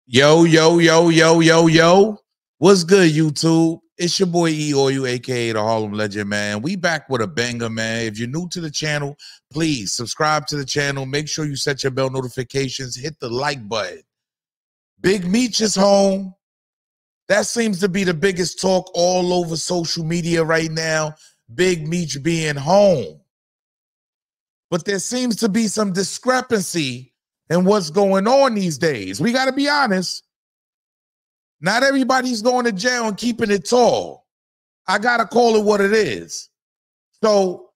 Yo, yo, yo, yo, yo, yo. What's good, YouTube? It's your boy E Oil, aka the Harlem Legend, man. We back with a banger, man. If you're new to the channel, please subscribe to the channel. Make sure you set your bell notifications. Hit the like button. Big Meech is home. That seems to be the biggest talk all over social media right now. Big Meech being home. But there seems to be some discrepancy in what's going on these days. We got to be honest. Not everybody's going to jail and keeping it tall. I got to call it what it is. So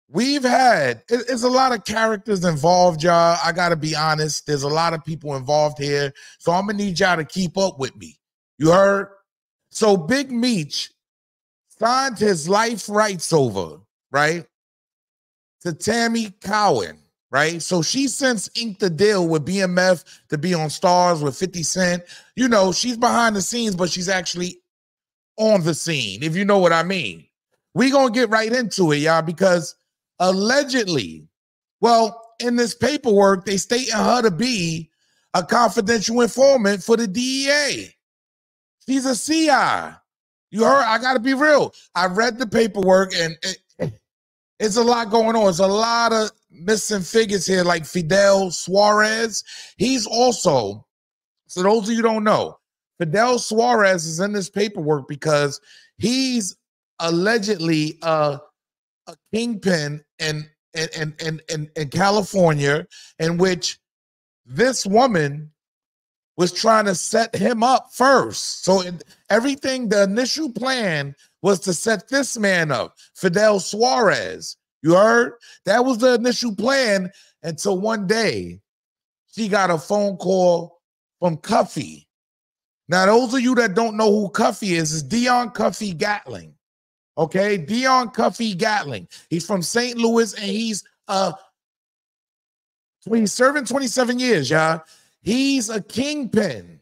we've had, it's a lot of characters involved, y'all. I got to be honest. There's a lot of people involved here. So I'm going to need y'all to keep up with me. You heard? So Big Meech signed his life rights over, right, to Tammy Cowin. Right? So she since inked a deal with BMF to be on Stars with 50 Cent. You know, she's behind the scenes, but she's actually on the scene, if you know what I mean. We're going to get right into it, y'all, because allegedly, well, in this paperwork, they stating her to be a confidential informant for the DEA. She's a CI. You heard? I got to be real. I read the paperwork, and it's a lot going on. It's a lot of missing figures here, like Fidel Suarez. He's also, so those of you who don't know, Fidel Suarez is in this paperwork because he's allegedly a kingpin in California, in which this woman was trying to set him up first. So everything, the initial plan was to set this man up, Fidel Suarez. You heard? That was the initial plan until one day she got a phone call from Cuffy. Now, those of you that don't know who Cuffy is Dion Cuffy Gatling. Okay? Dion Cuffy Gatling. He's from St. Louis, and he's serving 27 years, y'all. He's a kingpin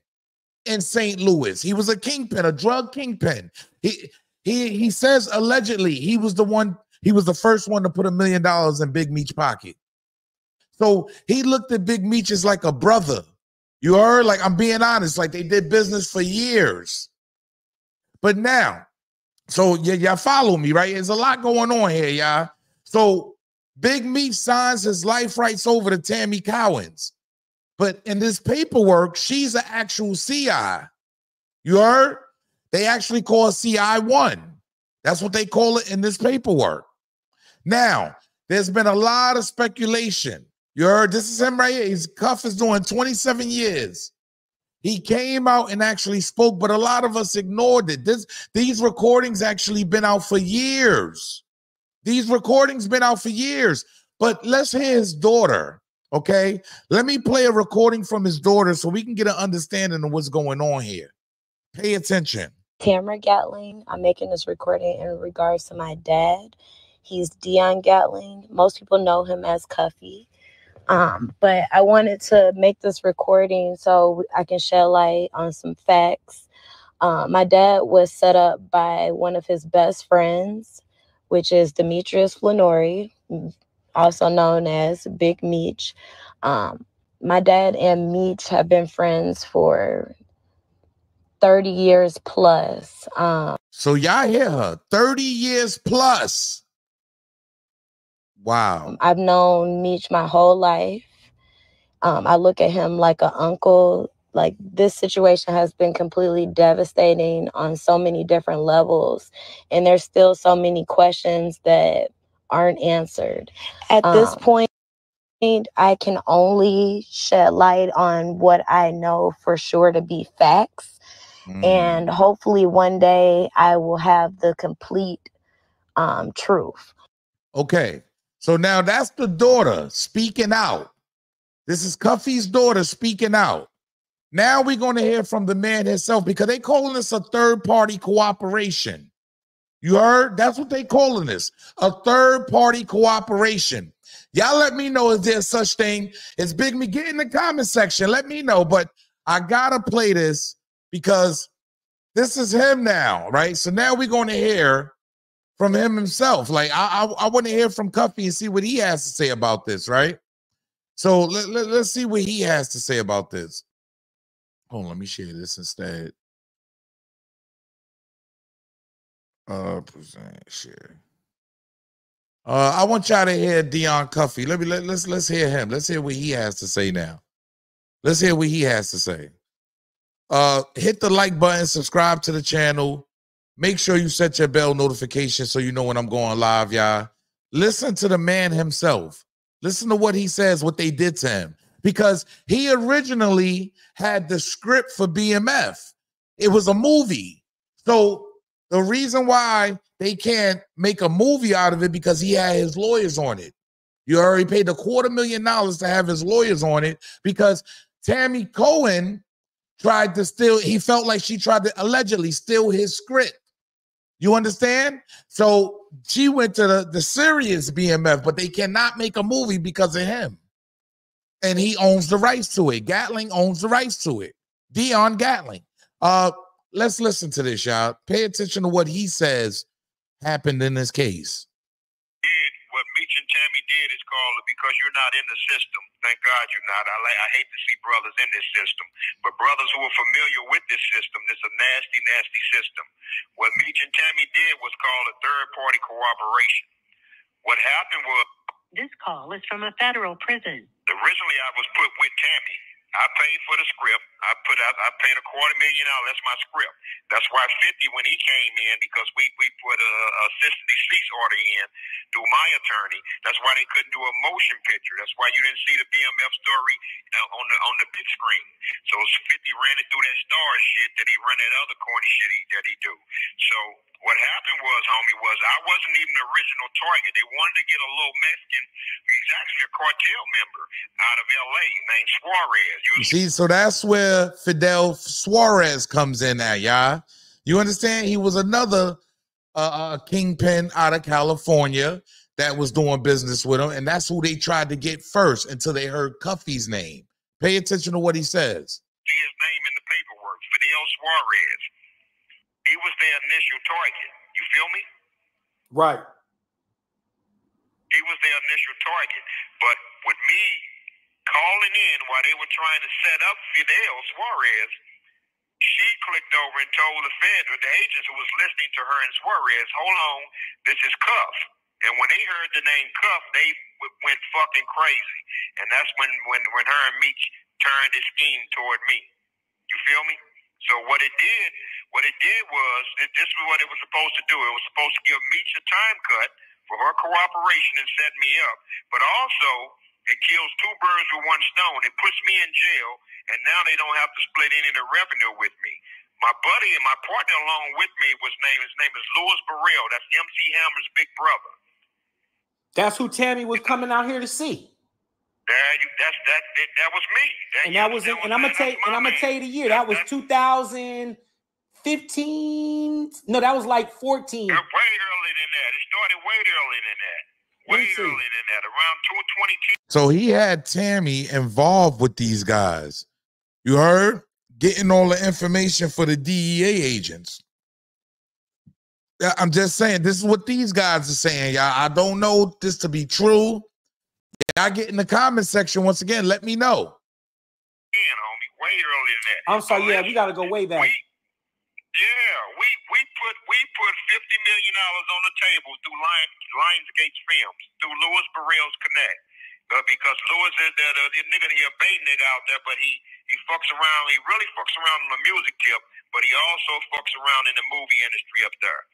in St. Louis. He was a kingpin, a drug kingpin. He says allegedly he was the one. He was the first one to put $1 million in Big Meech's pocket. So he looked at Big Meech as like a brother. You heard? Like, I'm being honest, like they did business for years. But now, so y'all follow me, right? There's a lot going on here, y'all. So Big Meech signs his life rights over to Tammy Cowin. But in this paperwork, she's an actual CI. You heard? They actually call her CI1. That's what they call it in this paperwork. Now, there's been a lot of speculation. You heard? This is him right here. His Cuff is doing 27 years. He came out and actually spoke, but a lot of us ignored it. These recordings actually been out for years. These recordings been out for years. But let's hear his daughter, okay? Let me play a recording from his daughter so we can get an understanding of what's going on here. Pay attention. Tamara Gatling. I'm making this recording in regards to my dad. He's Dion Gatling. Most people know him as Cuffy. But I wanted to make this recording so I can shed light on some facts. My dad was set up by one of his best friends, which is Demetrius Flannery, also known as Big Meech. My dad and Meech have been friends for 30 years plus. So y'all hear her, 30 years plus. Wow. I've known Meech my whole life. I look at him like an uncle. Like, this situation has been completely devastating on so many different levels. And there's still so many questions that aren't answered. At this point, I can only shed light on what I know for sure to be facts. And hopefully one day I will have the complete truth. Okay. So now that's the daughter speaking out. This is Cuffy's daughter speaking out. Now we're going to hear from the man himself, because they calling this a third-party cooperation. You heard? That's what they calling this, a third-party cooperation. Y'all let me know if there's such thing as Big Me. Get in the comment section. Let me know. But I got to play this because this is him now, right? So now we're going to hear from him himself. Like, I want to hear from Cuffy and see what he has to say about this, right? So let's see what he has to say about this. Hold on, let me share this instead. Present share. I want y'all to hear Dion Cuffy. Let's hear him. Let's hear what he has to say now. Let's hear what he has to say. Hit the like button, subscribe to the channel. Make sure you set your bell notification so you know when I'm going live, y'all. Listen to the man himself. Listen to what he says, what they did to him. Because he originally had the script for BMF. It was a movie. So the reason why they can't make a movie out of it because he had his lawyers on it. You already paid $250,000 to have his lawyers on it because Tammy Cowin tried to steal. He felt like she tried to allegedly steal his script. You understand? So she went to the serious BMF, but they cannot make a movie because of him. And he owns the rights to it. Gatling owns the rights to it. Dion Gatling. Let's listen to this, y'all. Pay attention to what he says happened in this case. What Meech and Tammy did is called it because you're not in the system. Thank God you're not. I hate to see brothers in this system. But brothers who are familiar with this system, this is a nasty, nasty system. What Meech and Tammy did was called a third-party cooperation. What happened was... This call is from a federal prison. Originally, I was put with Tammy. I paid for the script. I paid $250,000. That's my script. That's why 50 when he came in because we put a assistant deceased order in through my attorney. That's why they couldn't do a motion picture. That's why you didn't see the BMF story on the big screen. So 50 ran it through that star shit that he run that other corny shit that he do. So what happened was, homie, was I wasn't even the original target. They wanted to get a little Mexican. He's actually a cartel member out of L.A. named Suarez. You see, so that's where Fidel Suarez comes in at, y'all. You understand? He was another kingpin out of California that was doing business with him, and that's who they tried to get first until they heard Cuffy's name. Pay attention to what he says. See his name in the paperwork, Fidel Suarez. He was their initial target. You feel me? Right. He was their initial target. But with me calling in while they were trying to set up Fidel Suarez, she clicked over and told the the agents who was listening to her and Suarez, hold on, this is Cuff. And when they heard the name Cuff, they went fucking crazy. And that's when her and Meech turned the scheme toward me. You feel me? So what it did was, this is what it was supposed to do. It was supposed to give Meech a time cut for her cooperation and set me up. But also, it kills two birds with one stone. It puts me in jail, and now they don't have to split any of the revenue with me. My buddy and my partner along with me, his name is Louis Burrell. That's MC Hammer's big brother. That's who Tammy was coming out here to see. That was me. And I'm gonna tell you the year. That was 2015. No, that was like 14. Way earlier than that. It started way earlier than that. Way earlier than that. Around 2022. So he had Tammy involved with these guys. You heard? Getting all the information for the DEA agents. I'm just saying, this is what these guys are saying, y'all. I don't know this to be true. Y'all get in the comment section once again. Let me know. Homie, way earlier than that. I'm sorry. Yeah, we got to go way back. We put $50 million on the table through Lionsgate Films, through Louis Burrell's Connect. Because Louis is the nigga, he a bait nigga out there, but he fucks around. He really fucks around on the music tip, but he also fucks around in the movie industry up there.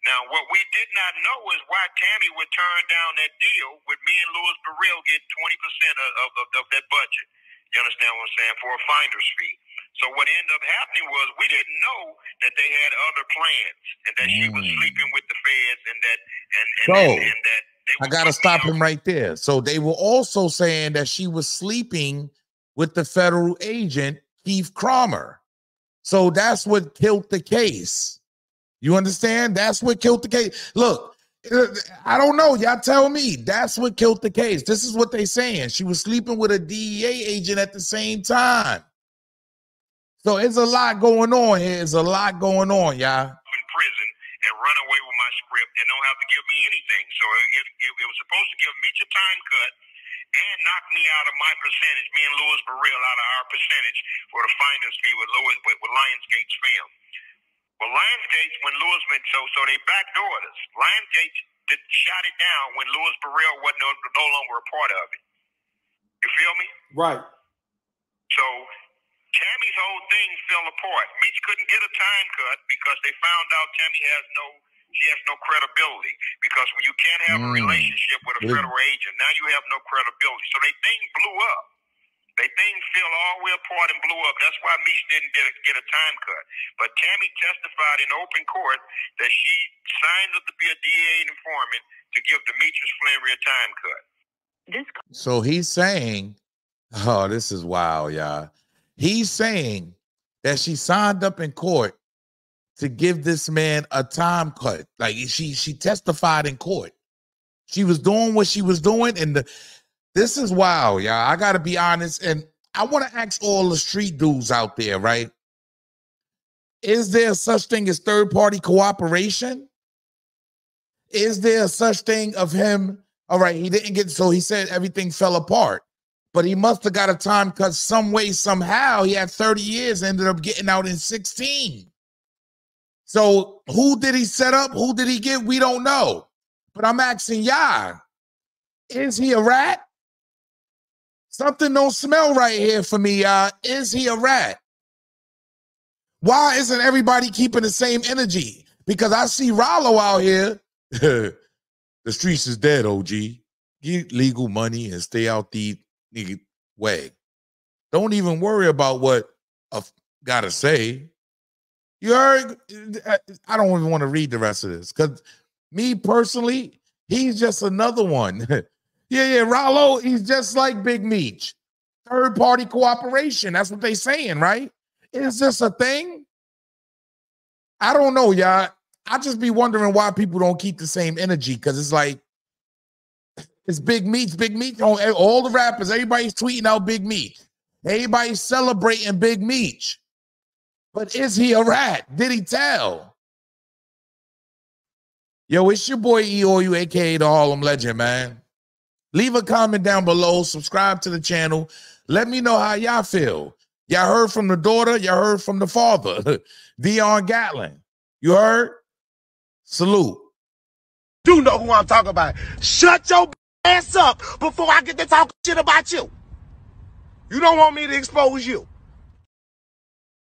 Now, what we did not know is why Tammy would turn down that deal with me and Louis Burrell getting 20% of that budget. You understand what I'm saying? For a finder's fee. So what ended up happening was we didn't know that they had other plans and that she was sleeping with the feds and that I gotta stop him right there. So they were also saying that she was sleeping with the federal agent Keith Cromer. So that's what killed the case. You understand? That's what killed the case. Look, I don't know. Y'all tell me. That's what killed the case. This is what they saying. She was sleeping with a DEA agent at the same time. So it's a lot going on here. It's a lot going on, y'all. In prison and run away with my script and don't have to give me anything. So it was supposed to give Meech a time cut and knocked me out of my percentage, me and Louis Burrell out of our percentage for the finder's fee with Lionsgate's film. Well, Lionsgate, when Louis went, so they backdoored us. Lionsgate shot it down when Louis Burrell wasn't no longer a part of it. You feel me? Right. So Tammy's whole thing fell apart. Meech couldn't get a time cut because they found out Tammy has no credibility. Because when you can't have a relationship with a federal agent, now you have no credibility. So they thing blew up. They thing fell all the way apart and blew up. That's why Meech didn't get a time cut. But Tammy testified in open court that she signed up to be a DA informant to give Demetrius Flannery a time cut. So he's saying, oh, this is wild, y'all. He's saying that she signed up in court to give this man a time cut. Like she testified in court. She was doing what she was doing, and this is wild, y'all. I gotta be honest, and I want to ask all the street dudes out there, right? Is there such thing as third-party cooperation? Is there such thing of him? All right, he didn't get, so he said everything fell apart, but he must have got a time cut some way, somehow. He had 30 years, ended up getting out in 16. So who did he set up? Who did he get? We don't know. But I'm asking y'all, is he a rat? Something don't smell right here for me, y'all. Is he a rat? Why isn't everybody keeping the same energy? Because I see Rollo out here. The streets is dead, OG. Get legal money and stay out the nigga way. Don't even worry about what I gotta say. You heard? I don't even want to read the rest of this because me personally, he's just another one. Yeah, Rollo, he's just like Big Meech. Third-party cooperation. That's what they saying, right? Is this a thing? I don't know, y'all. I just be wondering why people don't keep the same energy, because it's like, it's Big Meech. Big Meech, all the rappers, everybody's tweeting out Big Meech. Everybody's celebrating Big Meech. But is he a rat? Did he tell? Yo, it's your boy E-O-U, a.k.a. the Harlem Legend, man. Leave a comment down below. Subscribe to the channel. Let me know how y'all feel. Y'all heard from the daughter. Y'all heard from the father. Dion Gatlin. You heard? Salute. You know who I'm talking about. Shut your ass up before I get to talking shit about you. You don't want me to expose you.